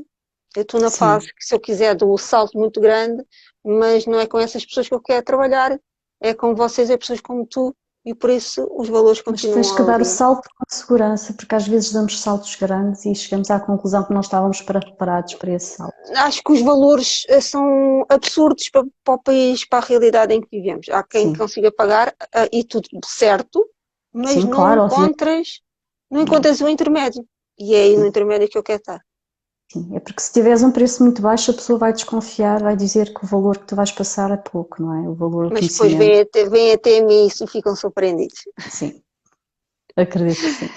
Eu estou na fase que, se eu quiser, dou o salto muito grande, mas não é com essas pessoas que eu quero trabalhar, é com vocês, é pessoas como tu, e por isso os valores Mas continuam tens que dar o ali. salto com segurança, porque às vezes damos saltos grandes e chegamos à conclusão que não estávamos preparados para esse salto. Acho que os valores são absurdos para o país, para a realidade em que vivemos. Há quem consiga pagar e tudo certo, mas Sim, claro, não encontras o intermédio. E é aí no intermédio que eu quero estar. Sim, é porque se tiveres um preço muito baixo, a pessoa vai desconfiar, vai dizer que o valor que tu vais passar é pouco, não é? O valor do Mas depois conhecimento. vêm até mim e ficam surpreendidos. Sim, acredito que sim.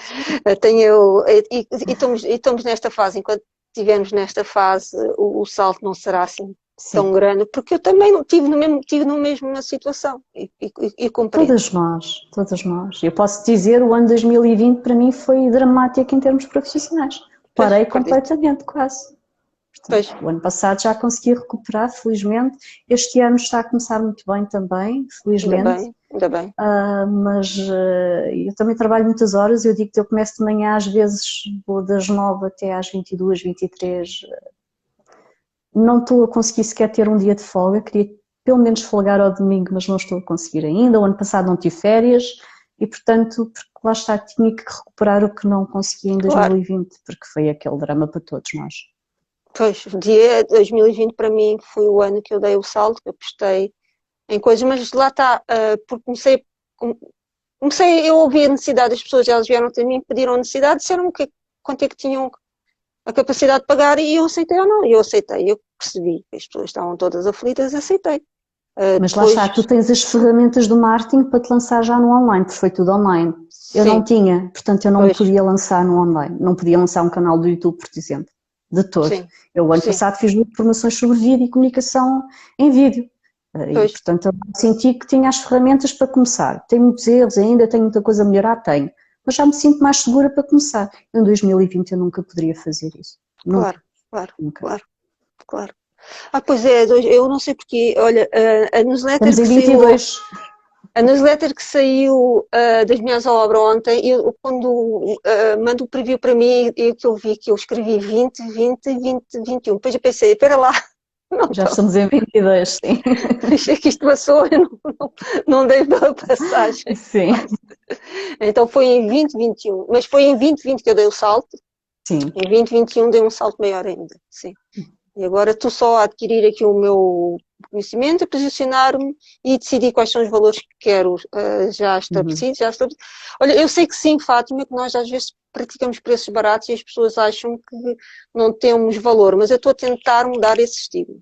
Estamos nesta fase, enquanto estivermos nesta fase, o salto não será assim tão Sim. grande, porque eu também não tive no mesma situação e compreendo. Todas nós. Eu posso dizer, o ano 2020 para mim foi dramático em termos profissionais. Pois, Parei acredito. completamente, quase. Pois, Portanto, o ano passado já consegui recuperar, felizmente. Este ano está a começar muito bem também, felizmente. ainda bem. Mas eu também trabalho muitas horas. Eu digo que eu começo de manhã, às vezes vou das 9 até às 22, 23. Não estou a conseguir sequer ter um dia de folga. Queria pelo menos folgar ao domingo, mas não estou a conseguir ainda. O ano passado não tive férias e, portanto, porque lá está, tinha que recuperar o que não consegui em Claro. 2020, porque foi aquele drama para todos nós. Pois, o dia 2020 para mim foi o ano que eu dei o salto, que eu postei em coisas, mas lá está, porque comecei, eu ouvi a necessidade das pessoas, elas vieram até mim, pediram a necessidade, disseram quanto é que tinham a capacidade de pagar e eu aceitei ou não. Eu aceitei, eu percebi que as pessoas estavam todas aflitas, aceitei. Mas lá Depois, está, tu tens as ferramentas do marketing para te lançar já no online, porque foi tudo online. Eu não sim, tinha, portanto eu não me pois, podia lançar no online. Não podia lançar um canal do YouTube, por exemplo, de todo. sim, Eu, o ano sim, passado, fiz formações sobre vídeo e comunicação em vídeo. E, pois, portanto, eu senti que tinha as ferramentas para começar. Tenho muitos erros ainda, tenho muita coisa a melhorar, tenho. Mas já me sinto mais segura para começar. Em 2020 eu nunca poderia fazer isso. Nunca, claro, claro, nunca. claro, claro. Pois é, eu não sei porque, olha, a newsletter Estamos que em saiu, 22. a newsletter que saiu das minhas à obra ontem, eu quando mando o preview para mim, e que eu vi que eu escrevi 20, 20, 20, 21. Depois eu pensei, espera lá, não Já estou. estamos em 22, sim. Achei que isto passou, eu não dei pela passagem. Sim, Então foi em 2021, mas foi em 2020 que eu dei o salto, sim. em 2021 dei um salto maior ainda, sim. E agora estou só a adquirir aqui o meu conhecimento, a posicionar-me e decidir quais são os valores que quero já Uhum. estabelecidos. Olha, eu sei que sim, Fátima, que nós às vezes praticamos preços baratos e as pessoas acham que não temos valor, mas eu estou a tentar mudar esse estigma,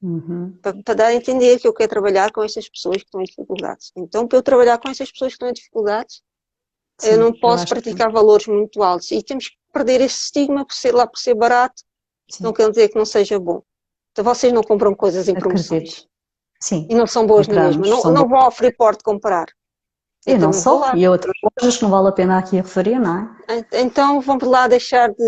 Uhum. para dar a entender que eu quero trabalhar com estas pessoas que estão em dificuldades. Então, para eu trabalhar com estas pessoas que estão em dificuldades, eu Sim, não eu posso acho que praticar valores muito altos e temos que perder esse estigma por ser barato, não sim, quer dizer que não seja bom. Então vocês não compram coisas em acredito. promoções e Sim, não são boas na mesma. compramos, Não, são não vão boas. ao Freeport comprar. Eu E não também vou só, lá. e outras lojas que não vale a pena aqui a referir, não é? Então vamos lá deixar de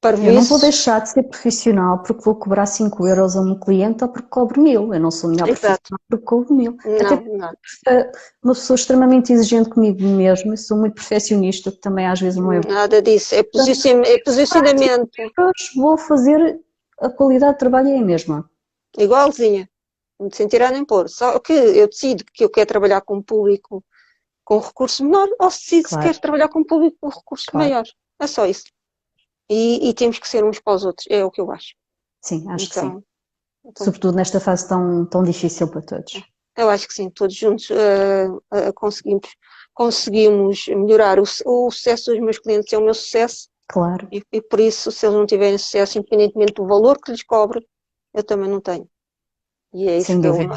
Eu não vou parvoíces. deixar de ser profissional porque vou cobrar 5 euros a um cliente ou porque cobro 1000. Eu não sou melhor Exato. profissional porque cobro 1000. Até Não, porque não. uma pessoa extremamente exigente comigo mesmo, eu sou muito perfeccionista, que também às vezes não é bom. Nada disso. Portanto, É cobrar 5 posicionamento euros, vou fazer a qualidade de trabalho é a mesma. igualzinha. Não te sentirá nem pôr. Só que eu decido que eu quero trabalhar com um público com recurso menor ou se decido se quero Claro, trabalhar com um público com recurso claro. maior. É só isso. E temos que ser uns para os outros. É o que eu acho. Sim, acho que sim. Então Sobretudo nesta fase tão difícil para todos. eu acho que sim, todos juntos conseguimos melhorar. O sucesso dos meus clientes é o meu sucesso Claro, e por isso, se eles não tiverem sucesso, independentemente do valor que lhes cobro, eu também não tenho. E é isso sem que dúvida.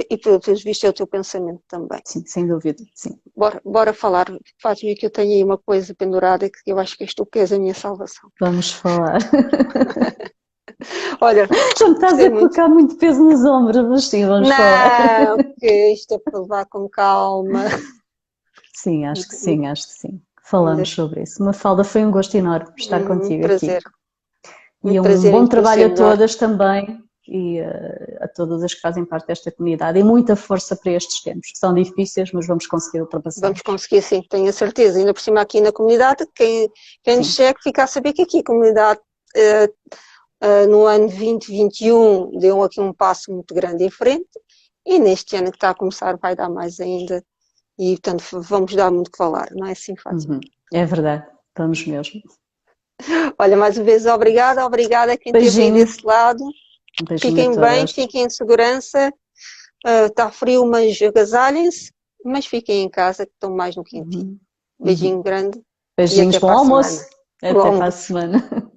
e pelos vistos é o teu pensamento também. Sim, sem dúvida, sim. Bora falar, Fátima, que eu tenho aí uma coisa pendurada que eu acho que és tu que és a minha salvação. Vamos falar. Olha, Já me estás gostei a muito. colocar muito peso nos ombros, mas sim, vamos falar. Não, que isto é para levar com calma. Sim, acho que sim, acho que sim. Falamos sobre isso. Mafalda, foi um gosto enorme estar Muito contigo aqui. prazer. E Muito um prazer em bom te conhecer trabalho a melhor. todas também e a todas as que fazem parte desta comunidade. E muita força para estes tempos, que são difíceis, mas vamos conseguir Vamos ultrapassá-los. conseguir, sim, tenho a certeza. Ainda por cima aqui na comunidade, quem nos Sim, segue fica a saber que aqui a comunidade no ano 2021 deu aqui um passo muito grande em frente e neste ano que está a começar vai dar mais ainda e portanto vamos dar muito que falar, não é assim, Fátima? uhum. É verdade, vamos mesmo. Olha, mais uma vez obrigada a quem esteve aí Beijinho, desse lado. um beijinho a Fiquem bem, todas. fiquem em segurança. Está frio, mas agasalhem-se, mas fiquem em casa que estão mais no quentinho. Uhum. Uhum. Beijinho grande e Beijinhos, até bom para a semana. almoço. Bom Até para a almoço. semana.